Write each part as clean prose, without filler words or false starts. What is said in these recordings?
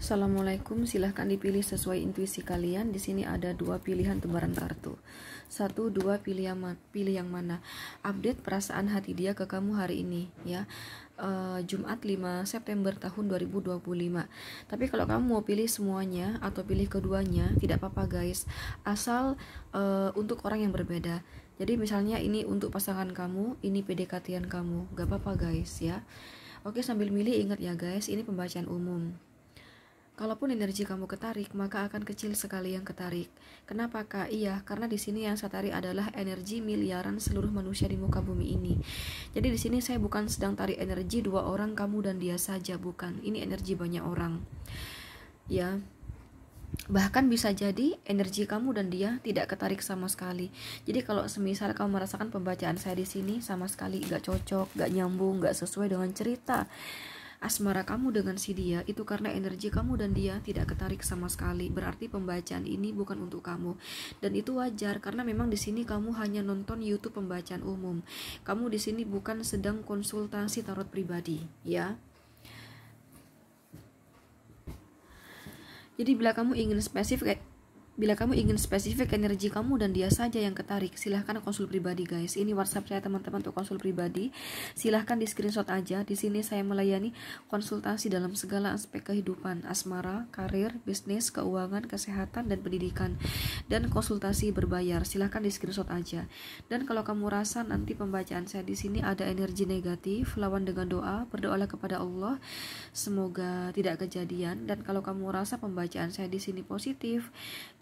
Assalamualaikum, silahkan dipilih sesuai intuisi kalian. Di sini ada 2 pilihan tebaran kartu. 1, 2, pilih yang mana. Update perasaan hati dia ke kamu hari ini, ya. Jumat 5 September tahun 2025. Tapi kalau kamu mau pilih semuanya atau pilih keduanya, tidak apa-apa guys. Asal untuk orang yang berbeda. Jadi misalnya ini untuk pasangan kamu, ini PDKT-an kamu, gak apa-apa guys ya. Oke, sambil milih ingat ya guys, ini pembacaan umum. Kalaupun energi kamu ketarik, maka akan kecil sekali yang ketarik. Kenapa kak? Iya, karena di sini yang saya tarik adalah energi miliaran seluruh manusia di muka bumi ini. Jadi di sini saya bukan sedang tarik energi 2 orang, kamu dan dia saja, bukan. Ini energi banyak orang. Ya. Bahkan bisa jadi energi kamu dan dia tidak ketarik sama sekali. Jadi kalau semisal kamu merasakan pembacaan saya di sini sama sekali gak cocok, gak nyambung, gak sesuai dengan cerita asmara kamu dengan si dia, itu karena energi kamu dan dia tidak ketarik sama sekali. Berarti pembacaan ini bukan untuk kamu. Dan itu wajar karena memang di sini kamu hanya nonton YouTube pembacaan umum. Kamu di sini bukan sedang konsultasi tarot pribadi, ya. Jadi bila kamu ingin spesifik energi kamu dan dia saja yang ketarik, silahkan konsul pribadi guys. Ini WhatsApp saya teman-teman untuk konsul pribadi. Silahkan di screenshot aja. Di sini saya melayani konsultasi dalam segala aspek kehidupan, asmara, karir, bisnis, keuangan, kesehatan, dan pendidikan. Dan konsultasi berbayar. Silahkan di screenshot aja. Dan kalau kamu rasa nanti pembacaan saya di sini ada energi negatif, lawan dengan doa, berdoalah kepada Allah semoga tidak kejadian. Dan kalau kamu rasa pembacaan saya di sini positif,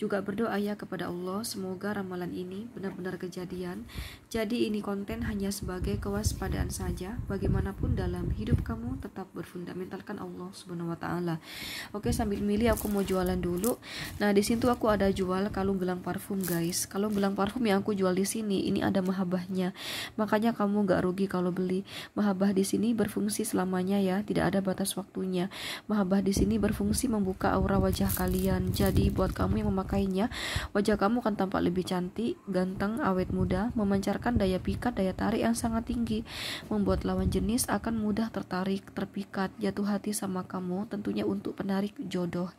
juga berdoa ya kepada Allah semoga ramalan ini benar-benar kejadian. Jadi ini konten hanya sebagai kewaspadaan saja. Bagaimanapun dalam hidup kamu tetap berfundamentalkan Allah Subhanahu wa taala. Oke, sambil milih aku mau jualan dulu. Nah, di situ aku ada jual kalung gelang parfum guys. Kalung gelang parfum yang aku jual di sini ini ada mahabahnya. Makanya kamu gak rugi kalau beli. Mahabah di sini berfungsi selamanya ya, tidak ada batas waktunya. Mahabah di sini berfungsi membuka aura wajah kalian. Jadi buat kamu yang memakainya, wajah kamu akan tampak lebih cantik, ganteng, awet muda, memancarkan daya pikat, daya tarik yang sangat tinggi, membuat lawan jenis akan mudah tertarik, terpikat, jatuh hati sama kamu, tentunya untuk penarik jodoh.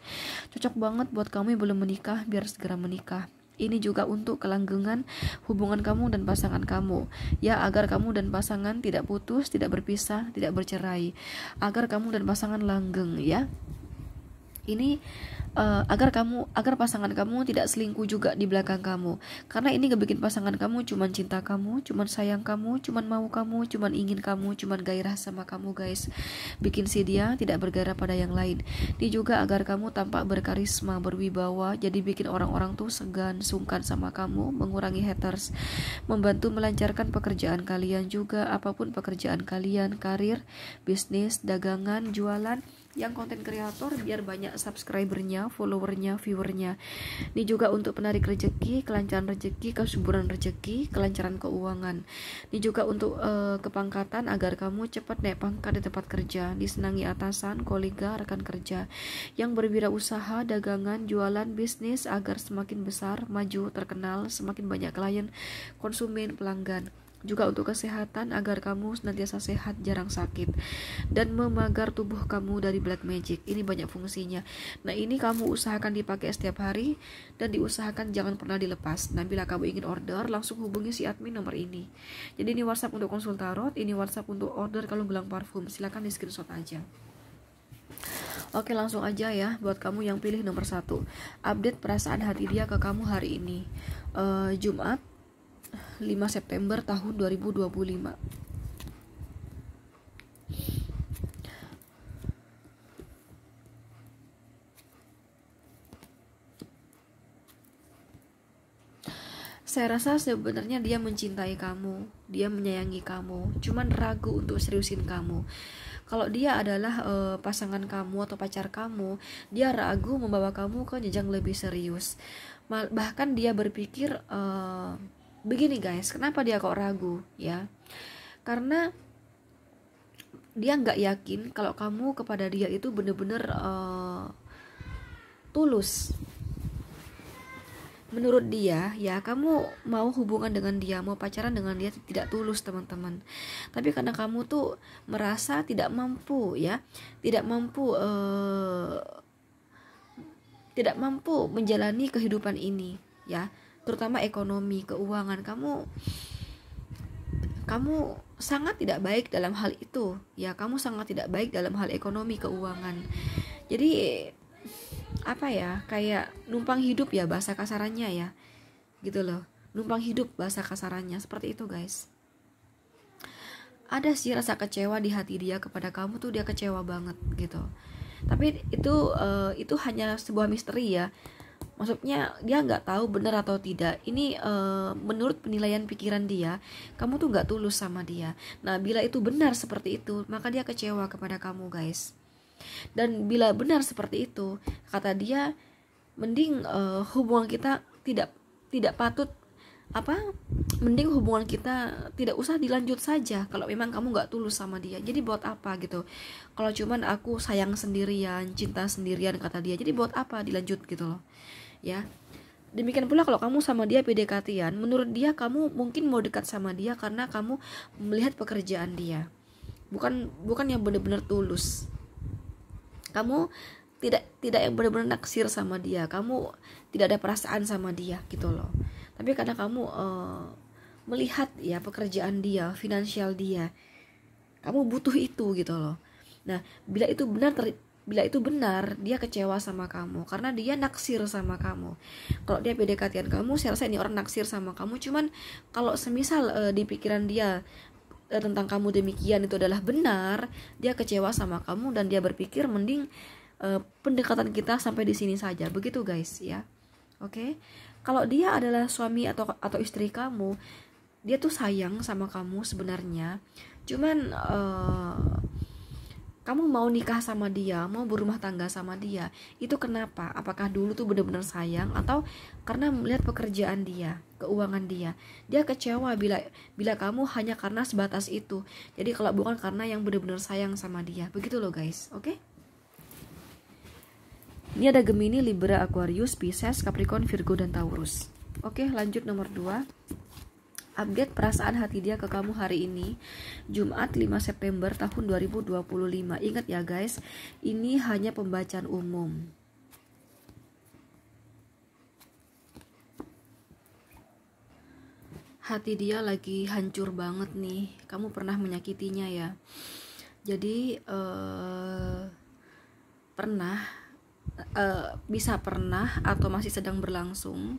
Cocok banget buat kamu yang belum menikah, biar segera menikah. Ini juga untuk kelanggengan hubungan kamu dan pasangan kamu, ya, agar kamu dan pasangan tidak putus, tidak berpisah, tidak bercerai, agar kamu dan pasangan langgeng, ya. Ini agar pasangan kamu tidak selingkuh juga di belakang kamu, karena ini ngebikin pasangan kamu cuman cinta kamu, cuman sayang kamu, cuman mau kamu, cuman ingin kamu, cuman gairah sama kamu guys. Bikin si dia tidak bergairah pada yang lain. Ini juga agar kamu tampak berkarisma, berwibawa, jadi bikin orang-orang tuh segan, sungkan sama kamu, mengurangi haters, membantu melancarkan pekerjaan kalian juga, apapun pekerjaan kalian, karir, bisnis, dagangan, jualan, yang konten kreator, biar banyak subscribernya, followernya, viewernya. Ini juga untuk penarik rezeki, kelancaran rezeki, kesuburan rezeki, kelancaran keuangan. Ini juga untuk kepangkatan, agar kamu cepat naik pangkat di tempat kerja, disenangi atasan, kolega, rekan kerja. Yang berwirausaha, dagangan, jualan, bisnis, agar semakin besar, maju, terkenal, semakin banyak klien, konsumen, pelanggan. Juga untuk kesehatan, agar kamu senantiasa sehat, jarang sakit, dan memagar tubuh kamu dari black magic. Ini banyak fungsinya. Nah, ini kamu usahakan dipakai setiap hari, dan diusahakan jangan pernah dilepas. Nah, bila kamu ingin order, langsung hubungi si admin nomor ini. Jadi ini WhatsApp untuk konsul tarot, ini WhatsApp untuk order kalung gelang parfum. Silakan di screenshot aja. Oke, langsung aja ya buat kamu yang pilih nomor 1. Update perasaan hati dia ke kamu hari ini, Jumat 5 September tahun 2025. Saya rasa sebenarnya dia mencintai kamu, dia menyayangi kamu, cuman ragu untuk seriusin kamu. Kalau dia adalah pasangan kamu atau pacar kamu, dia ragu membawa kamu ke jenjang lebih serius. Bahkan dia berpikir begini guys, kenapa dia kok ragu ya? Karena dia nggak yakin kalau kamu kepada dia itu bener-bener tulus. Menurut dia ya, kamu mau hubungan dengan dia, mau pacaran dengan dia tidak tulus teman-teman. Tapi karena kamu tuh merasa tidak mampu ya, tidak mampu tidak mampu menjalani kehidupan ini, ya, terutama ekonomi, keuangan. Kamu sangat tidak baik dalam hal itu, ya, kamu sangat tidak baik dalam hal ekonomi, keuangan. Jadi apa ya, kayak numpang hidup ya bahasa kasarannya ya, gitu loh, numpang hidup bahasa kasarannya seperti itu guys. Ada sih rasa kecewa di hati dia kepada kamu tuh, dia kecewa banget gitu. Tapi itu hanya sebuah misteri ya. Maksudnya dia nggak tahu benar atau tidak. Ini menurut penilaian pikiran dia, kamu tuh nggak tulus sama dia. Nah, bila itu benar seperti itu, maka dia kecewa kepada kamu guys. Dan bila benar seperti itu, kata dia, mending hubungan kita tidak patut, mending hubungan kita tidak usah dilanjut saja kalau memang kamu nggak tulus sama dia. Jadi buat apa gitu, kalau cuman aku sayang sendirian, cinta sendirian, kata dia, jadi buat apa dilanjut gitu loh ya. Demikian pula kalau kamu sama dia PDKT-an, menurut dia kamu mungkin mau dekat sama dia karena kamu melihat pekerjaan dia, bukan yang benar-benar tulus. Kamu tidak yang benar-benar naksir sama dia, kamu tidak ada perasaan sama dia gitu loh. Tapi karena kamu melihat ya pekerjaan dia, finansial dia, kamu butuh itu gitu loh. Nah, bila itu benar dia kecewa sama kamu karena dia naksir sama kamu. Kalau dia PDKT-an kamu, saya rasa ini orang naksir sama kamu. Cuman kalau semisal di pikiran dia tentang kamu demikian itu adalah benar, dia kecewa sama kamu dan dia berpikir mending pendekatan kita sampai di sini saja, begitu guys ya. Oke. Kalau dia adalah suami atau istri kamu, dia tuh sayang sama kamu sebenarnya. Cuman kamu mau nikah sama dia, mau berumah tangga sama dia, itu kenapa? Apakah dulu tuh benar-benar sayang atau karena melihat pekerjaan dia, keuangan dia? Dia kecewa bila kamu hanya karena sebatas itu. Jadi kalau bukan karena yang benar-benar sayang sama dia, begitu loh guys. Oke? Ini ada Gemini, Libra, Aquarius, Pisces, Capricorn, Virgo, dan Taurus. Oke, lanjut nomor 2. Update perasaan hati dia ke kamu hari ini, Jumat 5 September tahun 2025. Ingat ya guys, ini hanya pembacaan umum. Hati dia lagi hancur banget nih. Kamu pernah menyakitinya ya. Jadi bisa pernah atau masih sedang berlangsung,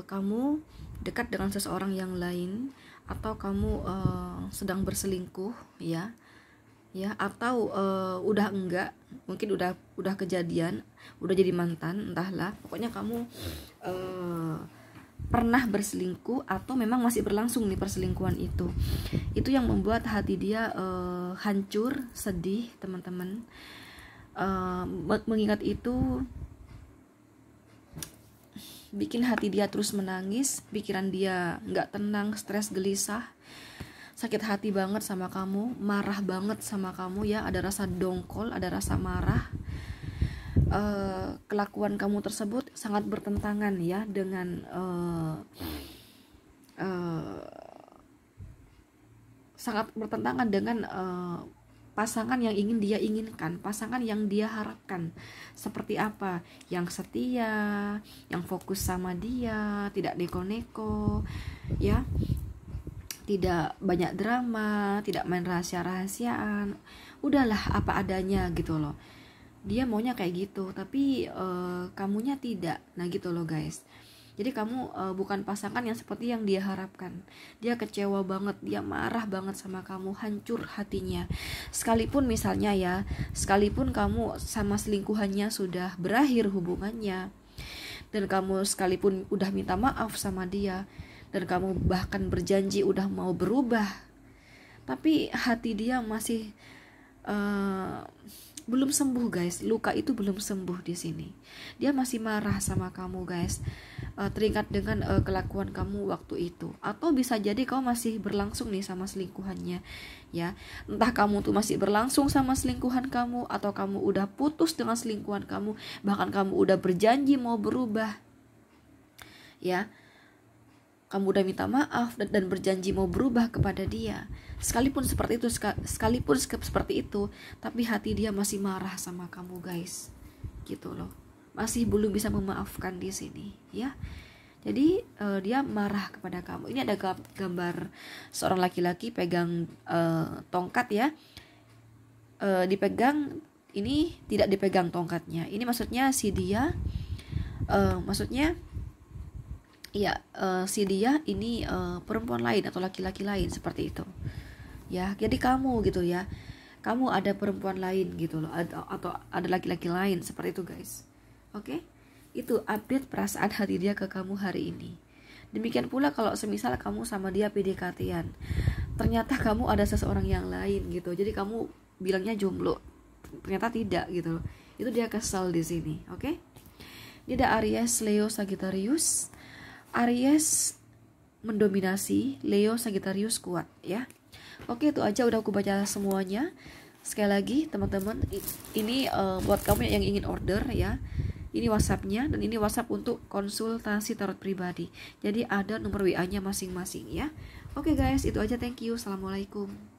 kamu dekat dengan seseorang yang lain, atau kamu sedang berselingkuh ya atau udah enggak, mungkin udah kejadian, udah jadi mantan, entahlah, pokoknya kamu pernah berselingkuh atau memang masih berlangsung nih perselingkuhan itu yang membuat hati dia hancur, sedih teman-teman. Mengingat itu bikin hati dia terus menangis, pikiran dia nggak tenang, stres, gelisah, sakit hati banget sama kamu, marah banget sama kamu ya, ada rasa dongkol, ada rasa marah. Kelakuan kamu tersebut sangat bertentangan ya dengan sangat bertentangan dengan pasangan yang ingin dia inginkan, pasangan yang dia harapkan. Seperti apa? Yang setia, yang fokus sama dia, tidak neko-neko, ya, tidak banyak drama, tidak main rahasia-rahasiaan. Udahlah apa adanya gitu loh. Dia maunya kayak gitu, tapi kamunya tidak. Nah gitu loh guys. Jadi kamu bukan pasangan yang seperti yang dia harapkan. Dia kecewa banget, dia marah banget sama kamu, hancur hatinya. Sekalipun misalnya ya, sekalipun kamu sama selingkuhannya sudah berakhir hubungannya, dan kamu sekalipun udah minta maaf sama dia, dan kamu bahkan berjanji udah mau berubah, tapi hati dia masih belum sembuh guys. Luka itu belum sembuh di sini. Dia masih marah sama kamu guys, teringat dengan kelakuan kamu waktu itu. Atau bisa jadi kamu masih berlangsung nih sama selingkuhannya ya. Entah kamu tuh masih berlangsung sama selingkuhan kamu, atau kamu udah putus dengan selingkuhan kamu, bahkan kamu udah berjanji mau berubah ya. Kamu udah minta maaf dan berjanji mau berubah kepada dia. Sekalipun seperti itu, tapi hati dia masih marah sama kamu guys. Gitu loh. masih belum bisa memaafkan di sini ya. Jadi dia marah kepada kamu. Ini ada gambar seorang laki-laki pegang tongkat ya. Dipegang, ini tidak dipegang tongkatnya. Ini maksudnya si dia si dia ini perempuan lain atau laki-laki lain seperti itu ya. Jadi kamu gitu ya, kamu ada perempuan lain gitu loh, atau ada laki-laki lain seperti itu guys. Oke, itu update perasaan hati dia ke kamu hari ini. Demikian pula kalau semisal kamu sama dia PDKT-an, ternyata kamu ada seseorang yang lain gitu, jadi kamu bilangnya jomblo, ternyata tidak gitu loh. Itu dia kesal di sini. Oke, ini ada Aries, Leo, Sagittarius. Aries mendominasi, Leo, Sagittarius kuat ya. Oke, itu aja udah aku baca semuanya. Sekali lagi teman-teman, ini buat kamu yang ingin order ya. Ini WhatsApp-nya, dan ini WhatsApp untuk konsultasi tarot pribadi. Jadi ada nomor WA-nya masing-masing ya. Oke guys, itu aja. Thank you. Assalamualaikum.